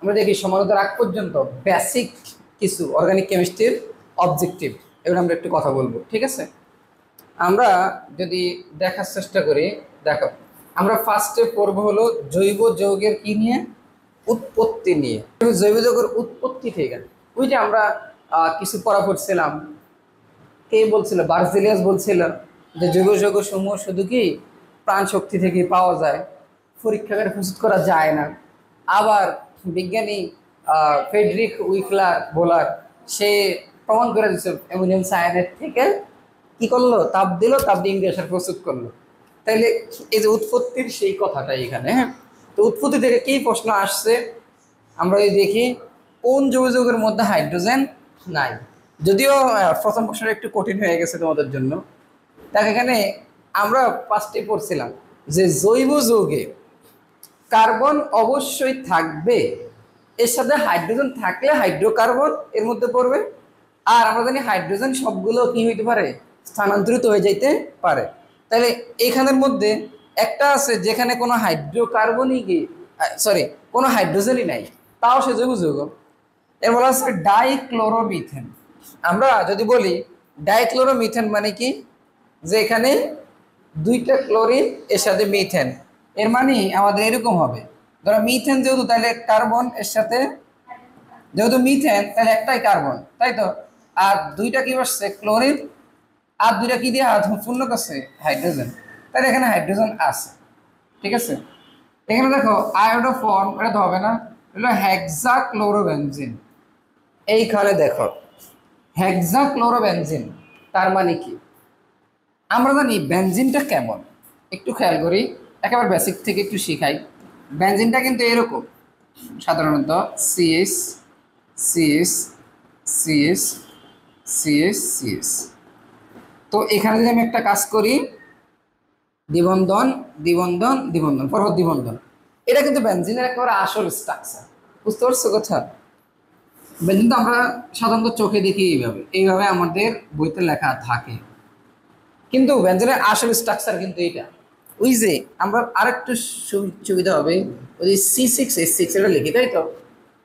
আমরা দেখি সমানতার আগ পর্যন্ত বেসিক কিছু অর্গানিক কেমিস্ট্রির অবজেক্টিভ, এবার আমরা একটু কথা বলবো, ঠিক আছে? আমরা যদি দেখার চেষ্টা করি, দেখো আমরা ফার্স্টে পড়বো হলো জৈব যৌগের কি নিয়ে, উৎপত্তি নিয়ে। জৈব যৌগের উৎপত্তি থেকে ওই যে আমরা কিছু পড়া পড়ছিলাম, কে বলছিল, বার্জিলিয়াস বলছিল যে জৈব যৌগ সমূহ শুধু কি প্রাণ শক্তি থেকে পাওয়া যায়, পরীক্ষাগারে প্রস্তুত করা যায় না। আবার বিজ্ঞানী ফ্রেডরিক উইকলার বোলার সে প্রমাণ করে দিচ্ছে অ্যামোনিয়াম সায়ানাইড থেকে কি করলো, তাপ দিল, তাপ দিয়ে গ্যাসের প্রস্তুত করলো। তাইলে এই যে উৎপত্তির সেই কথাটাই এখানে, হ্যাঁ। তো উৎপত্তি থেকে কি প্রশ্ন আসছে, আমরা এই দেখি কোন জৈব যৌগের মধ্যে হাইড্রোজেন নাই। যদিও প্রথম প্রশ্নটা একটু কঠিন হয়ে গেছে তোমাদের জন্য। দেখ এখানে আমরা ফার্স্টে পড়ছিলাম যে জৈব যৌগে কার্বন অবশ্যই থাকবে, এর সাথে হাইড্রোজেন থাকলে হাইড্রোকার্বন এর মধ্যে পড়বে। আর আমরা জানি হাইড্রোজেন সবগুলো কি হইতে পারে, স্থানান্তরিত হয়ে যাইতে পারে। তাহলে এখানের মধ্যে একটা আছে যেখানে কোনো হাইড্রোকার্বনই কি সরি কোনো হাইড্রোজেনই নাই, তাও সে জৈব যৌগ। এর বলা হচ্ছে ডাইক্লোরোমিথেন। আমরা যদি বলি ডাইক্লোরোমিথেন মানে কি, যে এখানে দুইটা ক্লোরিন এর সাথে মিথেন, এর মানে আমাদের এরকম হবে, ধরো মিথেন যেহেতু তাহলে কার্বন এর সাথে, যেহেতু মিথেন তাহলে একটাই কার্বন, তাই তো। আর দুইটা কি বসছে ক্লোরিন, আর দুইটা কি দিয়ে পূর্ণ করছে হাইড্রোজেন, তাহলে এখানে হাইড্রোজেন আছে, ঠিক আছে। এখানে দেখো আয়োডোফর্ম, এটা তো হবে না, হলো হেক্সাক্লোরোবেনজিন। এইখানে দেখো হেক্সাক্লোরোবেনজিন, তার মানে কি, আমরা জানি বেনজিনটা কেমন, একটু খেয়াল করি, একেবারে বেসিক থেকে একটু শিখাই। বেনজিনটা কিন্তু এরকম, সাধারণত CS CS CS CS CS. তো এখানে যদি আমি একটা কাজ করি, দ্বিবন্ধন দ্বিবন্ধন দ্বিবন্ধন পরপর দ্বিবন্ধন, এটা কিন্তু বেনজিনের একেবারে আসল স্ট্রাকচার। বুঝতে পারছো কথা? বেনজিন তো আমরা সাধারণত চোখে দেখি এইভাবে, এইভাবে আমাদের বইতে লেখা থাকে, কিন্তু বেনজিনের আসল স্ট্রাকচার কিন্তু এটা। ওই যে আমরা আরেকটু সুবিধা হবে, ওই C6H6 এটা লিখি, তাই তো।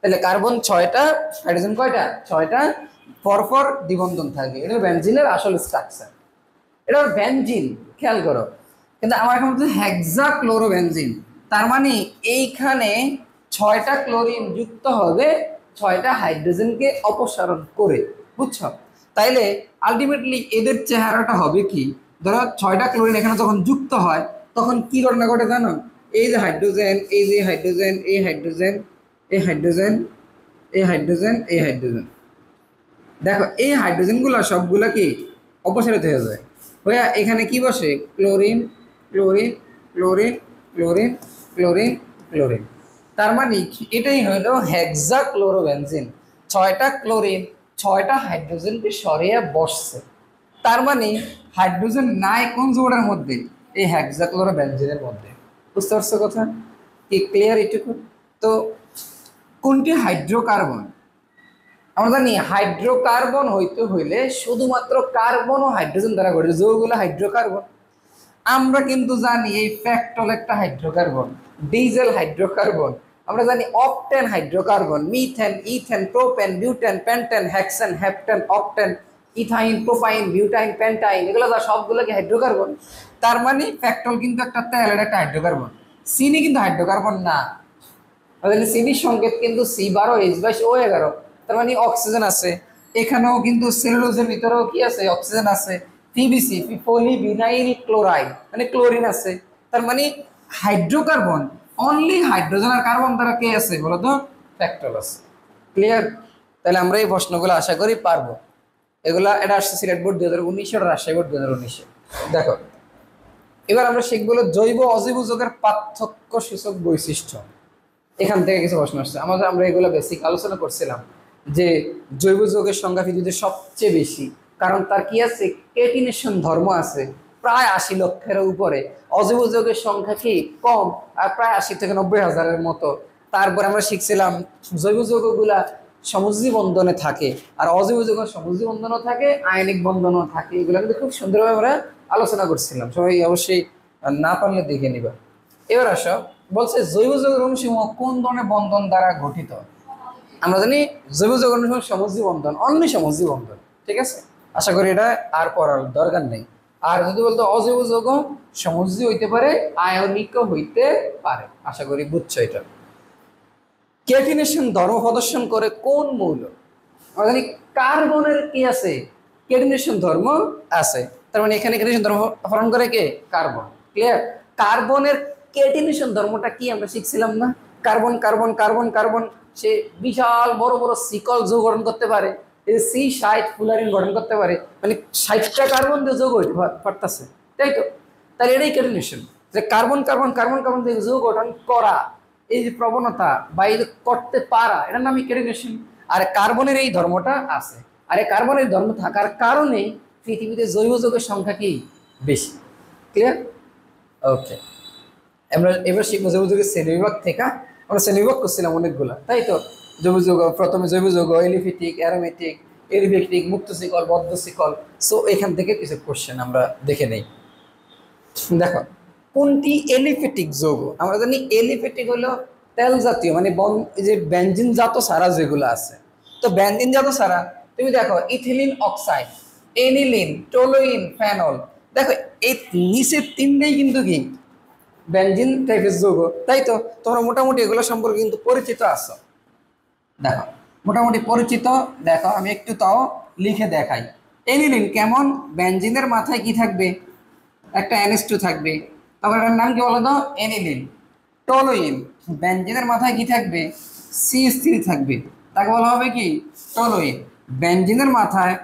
তাহলে কার্বন 6টা, হাইড্রোজেন কয়টা, 6টা, পরপর দ্বিবন্ধন থাকে, এটা বেনজিনের আসল স্ট্রাকচার, এটা বেনজিন, খেয়াল করো। কিন্তু আমার এখন বলছে হেক্সাক্লোরোবেনজিন, তার মানে এইখানে 6টা ক্লোরিন যুক্ত হবে 6টা হাইড্রোজেনকে অপসারণ করে, বুঝছো? তাইলে আলটিমেটলি এদের চেহারাটা হবে কি, ধরো 6টা ক্লোরিন এখানে যখন যুক্ত হয় তখন কি ঘটনা ঘটে জানো, এই যে হাইড্রোজেন, এই যে হাইড্রোজেন, এই হাইড্রোজেন, এই হাইড্রোজেন, এই হাইড্রোজেন, এই হাইড্রোজেন, দেখো এই হাইড্রোজেনগুলো সবগুলো কি অপসারিত হয়ে যায়, হইয়া এখানে কি বসে, chlorine chlorine chlorine chlorine chlorine chlorine. তার মানে এটাই হলো হেক্সাক্লোরোবেনজিন, 6টা ক্লোরিন 6টা হাইড্রোজেনকে সরিয়ে বসছে। তার মানে হাইড্রোজেন নাই কোন যৌগের মধ্যে, এই হেক্সাক্লোরোবেনজিনের মধ্যে। বুঝতে পারছো কথা কি, ক্লিয়ার এটুকু? তো কোনটি হাইড্রোকার্বন, আমরা জানি হাইড্রোকার্বন হইতে হইলে শুধুমাত্র কার্বন ও হাইড্রোজেন দ্বারা গঠিত যৌগগুলো হাইড্রোকার্বন। আমরা কিন্তু জানি এই পেট্রোল একটা হাইড্রোকার্বন, ডিজেল হাইড্রোকার্বন, আমরা জানি octane hydrocarbon, methane, ethane, propane, butane, pentane, hexane, heptane, octane, ethyne, propyne, butyne, pentyne, এগুলো যা সবগুলো কি হাইড্রোকার্বন। তার মানে পেট্রোল কিন্তু একটা তেল, এটা একটা হাইড্রোকার্বন। চিনি কিন্তু হাইড্রোকার্বন না, তাহলে চিনির সংকেত কিন্তু C12H22O11, তার মানে অক্সিজেন আছে। এখানেও কিন্তু সেলুলোজের ভিতরেও কি আছে, অক্সিজেন আছে। পিবিসি, পলিভিনাইল ক্লোরাইড, মানে ক্লোরিন আছে। তার মানে হাইড্রোকার্বন অনলি হাইড্রোজেন আর কার্বন দ্বারা কে আছে বলতো, পেট্রোল আছে। ক্লিয়ার? তাহলে আমরা এই প্রশ্নগুলো আশা করি পারবো। এগুলা এটা আসছে সিলেট বোর্ড 2019 আর রাজশাহী বোর্ড 2019। দেখো এবার আমরা শিখবো জৈব অজৈব যৌগের পার্থক্য সূচক বৈশিষ্ট্য। এখান থেকে কিছু প্রশ্ন আসছে আমাদের, আমরা এগুলো বেসিক আলোচনা করছিলাম যে জৈব যৌগের সংখ্যা পৃথিবীতে সবচেয়ে বেশি, কারণ তার কি আছে, কেটিনেশন ধর্ম আছে প্রায় 80 লক্ষের উপরে। অজৈব যৌগের সংখ্যা কি কম, আর প্রায় 80 থেকে 90,000-এর মতো। তারপরে আমরা শিখছিলাম জৈব যৌগগুলা সমুদ্রী বন্ধনে থাকে, আর অজৈব যৌগ সমুদ্রী বন্ধনও থাকে, আয়নিক বন্ধনও থাকে। এগুলো কিন্তু খুব সুন্দরভাবে আমরা আলোচনা করছিলাম, সবাই অবশ্যই না পারলে দেখে নিবা। এবার আসো বলছে জৈব যৌগের অণুসমূহ কোন ধরনের বন্ধন দ্বারা গঠিত? আমরা জানি জৈব যৌগের অণুসমূহ সমযোজী বন্ধন, অনলি সমযোজী বন্ধন, ঠিক আছে। আশা করি এটা আর পড়ার দরকার নেই। আর যদি বলতো অজৈব যৌগ সমযোজী হইতে পারে, আয়নিক হইতে পারে। আশা করি বুঝছো এটা। ক্যাটিনেশন ধর্ম প্রদর্শন করে কোন মৌল? আমরা জানি কার্বনের কি আছে, ক্যাটিনেশন ধর্ম আছে। তার মানে এখানে ক্যাটিনেশন ধর্ম হরণ করে কে? কার্বন। ক্লিয়ার? কার্বনের ক্যাটিনেশন ধর্মটা কি আমরা শিখছিলাম না? কার্বন কার্বন কার্বন কার্বন, সে বিশাল বড় বড় সিকল যৌগ গঠন করতে পারে, এই C60 ফুলারিন গঠন করতে পারে, মানে 60টা কার্বন দিয়ে যৌগ হইতে পারতেছে, তাই তো? তাহলে এটাই ক্যাটিনেশন, যে কার্বন কার্বন কার্বন কার্বন দিয়ে যৌগ গঠন করা, এই যে প্রবণতা বা এই করতে পারা, এটার নামই ক্যাটিনেশন। আর কার্বনের এই ধর্মটা আছে, আর এই কার্বনের ধর্ম থাকার কারণে পৃথিবীতে জৈব যৌগের সংখ্যা কি বেশি। ক্লিয়ার? ওকে, আমরা এবার শিখবো জৈব যৌগের শ্রেণীবিভাগ থেকে। আমরা শ্রেণীবিভাগ করছিলাম অনেকগুলা, তাই তো? জৈব যৌগ, প্রথমে জৈব যৌগ এলিফিটিক, অ্যারোমেটিক, এলিফিটিক, মুক্ত শিকল, বদ্ধ শিকল। সো এখান থেকে কিছু কোশ্চেন আমরা দেখে নেই। দেখো, কোনটি এলিফেটিক যৌগ? আমরা জানি এলিফেটিক হলো তেল জাতীয়, মানে যে বেনজিন জাত সারা যেগুলো আছে। তো বেনজিন জাত সারা তুমি দেখো, ethylene oxide, aniline, toluene, phenol. দেখো এই নিচের তিনটেই কিন্তু কি বেনজিন টাইপের যৌগ, তাই তো? তোমরা মোটামুটি এগুলো সম্পর্কে কিন্তু পরিচিত আছো। দেখো মোটামুটি পরিচিত। দেখো আমি একটু তাও লিখে দেখাই। এনিলিন কেমন? বেনজিনের মাথায় কি থাকবে? একটা NH2 থাকবে। তখন এটার নাম কি বলো তো? এনিলিন। টলুইন, বেনজিনের মাথায় কি থাকবে? CH3 থাকবে, তাকে বলা হবে কি? টলুইন। বেনজিনের মাথায়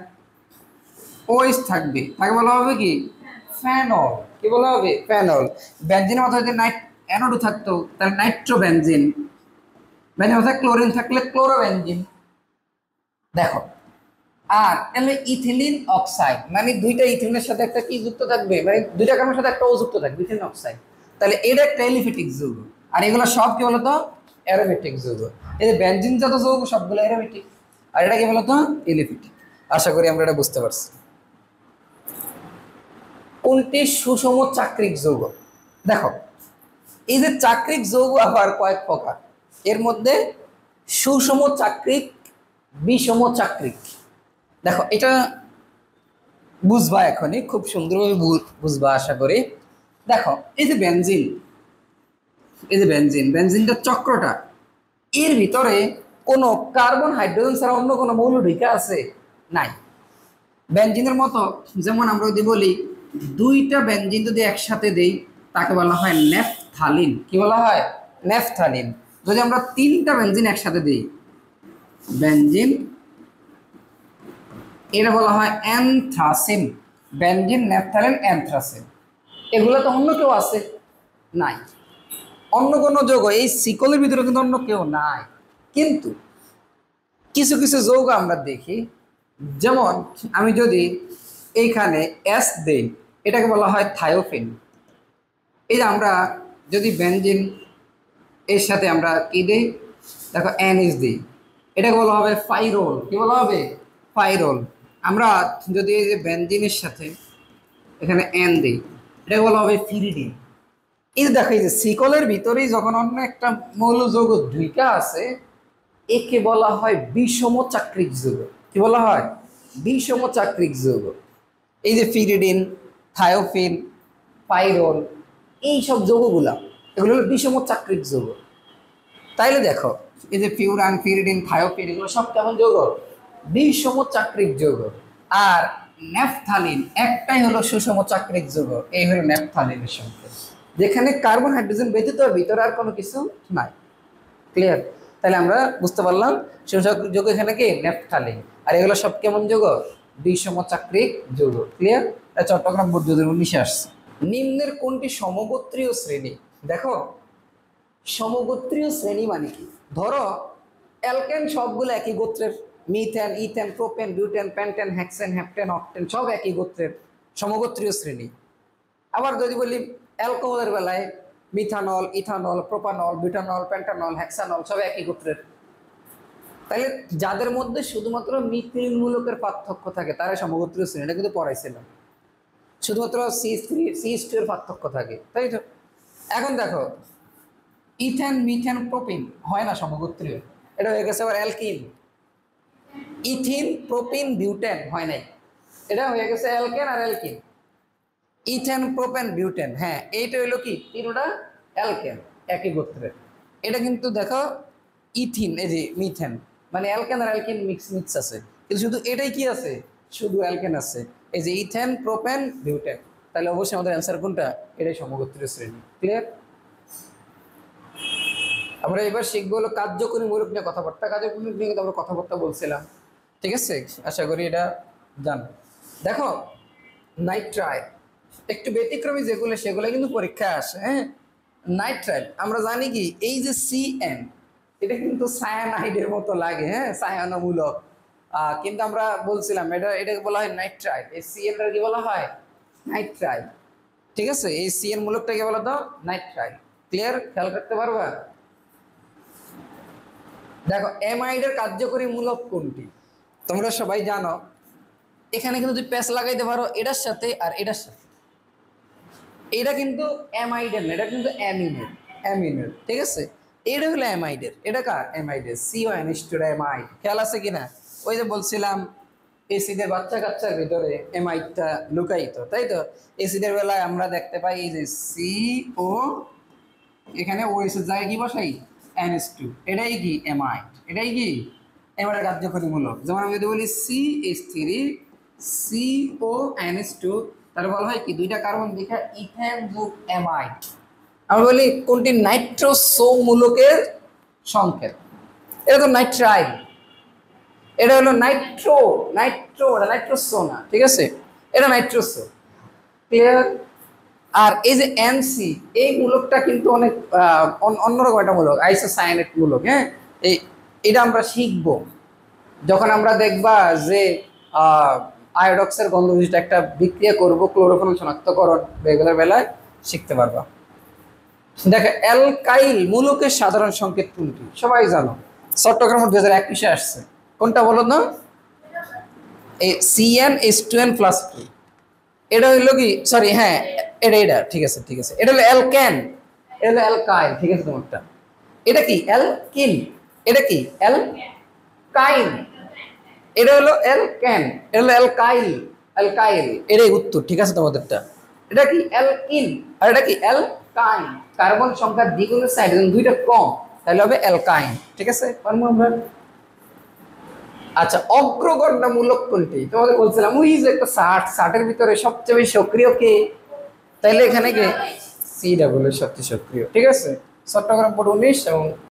OH থাকবে, তাকে বলা হবে কি? ফেনল। কি বলা হবে? ফেনল। বেনজিনের মাথায় যদি NO2 থাকতো তাহলে নাইট্রো বেনজিন। বেনজিনের মাথায় ক্লোরিন থাকলে ক্লোরোবেনজিন। দেখো, আর তাহলে ইথিলিন অক্সাইড, মানে দুইটা ইথিলিনের সাথে একটা কি যুক্ত থাকবে, মানে দুইটা কার্বনের সাথে একটা ও যুক্ত থাকবে, ইথিলিন অক্সাইড। তাহলে এটা একটা এলিফেটিক যৌগ। আর এগুলো সব কি বলতো? অ্যারোমেটিক যৌগ। এই যে বেনজিন জাত যৌগ সবগুলো অ্যারোমেটিক, আর এটা কি বলতো? এলিফেটিক। আশা করি আমরা এটা বুঝতে পারছি। কোনটি সুষম চাক্রিক যৌগ? দেখো, এই যে চাক্রিক যৌগ আবার কয়েক প্রকার, এর মধ্যে সুষম চাক্রিক, বিষম চাক্রিক। দেখো এটা বুঝবা, এখনই খুব সুন্দরভাবে বুঝবা আশা করি। দেখো এই যে বেনজিন, এই যে বেনজিন, বেনজিনটার চক্রটা, এর ভিতরে কোনো কার্বন হাইড্রোজেন ছাড়া অন্য কোনো মৌল ঢুকে আছে? নাই। বেনজিনের মতো, যেমন আমরা যদি বলি দুইটা বেনজিন যদি একসাথে দেই তাকে বলা হয় নেফথালিন। কি বলা হয়? নেফথালিন। যদি আমরা তিনটা বেনজিন একসাথে দিই, বেনজিন, এটা বলা হয় অ্যানথ্রাসিন। Benzene, naphthalene, anthracene. এগুলো তো অন্য কেউ আছে? নাই। অন্য কোনো যৌগ এই সিকলের ভিতরে কিন্তু অন্য কেউ নাই। কিন্তু কিছু কিছু যৌগ আমরা দেখি, যেমন আমি যদি এইখানে S দেই, এটাকে বলা হয় থায়োফিন। এই যে আমরা যদি বেনজিন এর সাথে আমরা কি দিই, দেখো NH দিই, এটাকে বলা হবে ফাইরোল। কি বলা হবে? ফাইরোল। আমরা যদি এই যে বেনজিনের সাথে এখানে N দিই, এটাকে বলা হবে ফিরিডিন। এই যে দেখো, এই যে সিকলের ভিতরেই যখন অন্য একটা মৌল যৌগ দুইটা আছে, একে বলা হয় বিষম চাক্রিক যৌগ। কি বলা হয়? বিষম চাক্রিক যৌগ। এই যে ফিরিডিন, থায়োফিন, পাইরোল, এই সব যৌগগুলা, এগুলো হলো বিষম চাক্রিক যৌগ। তাইলে দেখো এই যে ফিউরান, ফিরিডিন, থায়োফিন, এগুলো সব কেমন যৌগ? বিষম চাক্রিক যৌগ। আর ন্যাপথালিন একটাই হলো সুষম চাক্রিক যৌগ, এই হলো ন্যাপথালিনের সংকেত, যেখানে কার্বন হাইড্রোজেন ব্যতীত ভিতরে আর কোনো কিছু নাই। ক্লিয়ার? তাহলে আমরা বুঝতে পারলাম সুষম চাক্রিক যৌগ এখানে কি? ন্যাপথালিন। আর এগুলো সব কেমন যৌগ? বিষম চাক্রিক যৌগ। ক্লিয়ার? চট্টগ্রাম বোর্ড 2019 আসছে। নিম্নের কোনটি সমগোত্রীয় শ্রেণী? দেখো, সমগোত্রীয় শ্রেণী মানে কি? ধরো অ্যালকেন সবগুলো একই গোত্রের, methane, ethane, propane, butane, pentane, hexane, heptane, octane সব একই গোত্রের, সমগোত্রীয় শ্রেণী। আবার যদি বলি অ্যালকোহলের বেলায় methanol, ethanol, propanol, butanol, পেন্টানল, hexanol সব একই গোত্রের। তাহলে যাদের মধ্যে শুধুমাত্র মিথিল মূলকের পার্থক্য থাকে তারা সমগোত্রীয় শ্রেণী, এটা কিন্তু পড়াইছিলাম। শুধুমাত্র CH3 CH2 এর পার্থক্য থাকে, তাই তো? এখন দেখো ইথেন মিথেন প্রোপিন হয় না সমগোত্রীয়, এটা হয়ে গেছে আবার অ্যালকিন। ইথিন প্রোপিন বিউটেন হয় নাই, এটা হয়ে গেছে অ্যালকেন আর অ্যালকিন। ইথেন প্রোপেন বিউটেন, হ্যাঁ এইটা হইলো কি তিনটা অ্যালকেন একই গোত্রের। এটা কিন্তু দেখো ইথিন এই যে মিথেন মানে অ্যালকেন আর অ্যালকিন মিক্স মিক্স আছে, কিন্তু শুধু এটাই কি আছে, শুধু অ্যালকেন আছে, এই যে ইথেন প্রোপেন বিউটেন। তাহলে অবশ্যই আমাদের অ্যান্সার কোনটা, এটাই সমগোত্রীয় শ্রেণী। ক্লিয়ার? আমরা এবার শিখবো হলো কার্যকরী মূলক নিয়ে কথাবার্তা। কার্যকরী মূলক নিয়ে কিন্তু আমরা কথাবার্তা বলছিলাম, ঠিক আছে? আশা করি এটা জানো। দেখো নাইট্রাইল একটু ব্যতিক্রমী যেগুলো সেগুলো কিন্তু পরীক্ষায় আসে। হ্যাঁ, নাইট্রাইল আমরা জানি কি এই যে CN এটা কিন্তু সায়ানাইডের মতো লাগে, হ্যাঁ সায়ানমূলক, কিন্তু আমরা বলছিলাম এটা এটাকে বলা হয় নাইট্রাইল। এই CN এর কি বলা হয়, নাইট্রাইল। ঠিক আছে, এই CN মূলকটাকে বলা তো নাইট্রাইল। ক্লিয়ার? খেয়াল করতে পারবা? দেখো অ্যামাইডের কার্যকরী মূলক কোনটি তোমরা সবাই জানো। এখানে কিন্তু যদি প্যাচ লাগাইতে পারো এটার সাথে আর এটার সাথে, এটা কিন্তু অ্যামাইডের না, এটা কিন্তু অ্যামিনের, অ্যামিনের। ঠিক আছে, এটা হলো অ্যামাইডের, এটা কার অ্যামাইডের, CONH2 অ্যামাইড। খেয়াল আছে কিনা? ওই যে বলছিলাম এসিডের বাচ্চা কাচ্চার ভিতরে অ্যামাইডটা লুকায়িত, তাই তো? এসিডের বেলায় আমরা দেখতে পাই এই যে CO, এখানে OH এর জায়গায় কি বসাই NH2, এটাই কি অ্যামাইড, এটাই কি অ্যামাইডের কার্যকরী মূলক। যেমন আমি যদি বলি CH3 CONH2, তাহলে বলা হয় কি দুইটা কার্বন দেখা ইথেন যোগ অ্যামাইড। আমরা বলি কোনটি নাইট্রোসো মূলকের সংকেত, এটা তো নাইট্রাইল, এটা হলো নাইট্রো, এটা নাইট্রোসো না, ঠিক আছে, এটা নাইট্রোসো। ক্লিয়ার? আর এই যে NC এই মূলকটা কিন্তু অনেক অন্যরকম একটা মূলক, আইসোসায়ানেট মূলক। হ্যাঁ, এটা আমরা শিখবো যখন আমরা দেখবা যে আয়োডক্সের গন্ধযুক্ত একটা বিক্রিয়া করব ক্লোরোফিল শনাক্তকরণ, এগুলোর বেলায় শিখতে পারবা। দেখো অ্যালকাইল মূলকের সাধারণ সংকেত কোনটি সবাই জানো, চট্টগ্রাম 2021 আসছে, কোনটা বলো না? এই CnH2n+2, এটা হইলো কি, সরি হ্যাঁ এটা ঠিক আছে, ঠিক আছে, এটা হলো অ্যালকেন, এটা হলো অ্যালকাইল। ঠিক আছে তোমারটা, এটা কি অ্যালকিন, এটা কি অ্যালকাইন, এটা হলো অ্যালকেন, এটা হলো অ্যালকাইল, অ্যালকাইল, এটাই উত্তর। ঠিক আছে তোমাদেরটা, এটা কি অ্যালকিন আর এটা কি অ্যালকাইন। কার্বন সংখ্যা দ্বিগুণের সাইড দুইটা কম, তাহলে হবে অ্যালকাইন। ঠিক আছে, পারবো আমরা? আচ্ছা, অগ্রগণ্য মূলক কোনটি তোমাদের বলছিলাম, ওই যে একটা 60 ভিতরে সবচেয়ে বেশি সক্রিয় কে, তাইলে এখানে কে CW সবচেয়ে সক্রিয়। ঠিক আছে, চট্টগ্রাম বোর্ড 19 এবং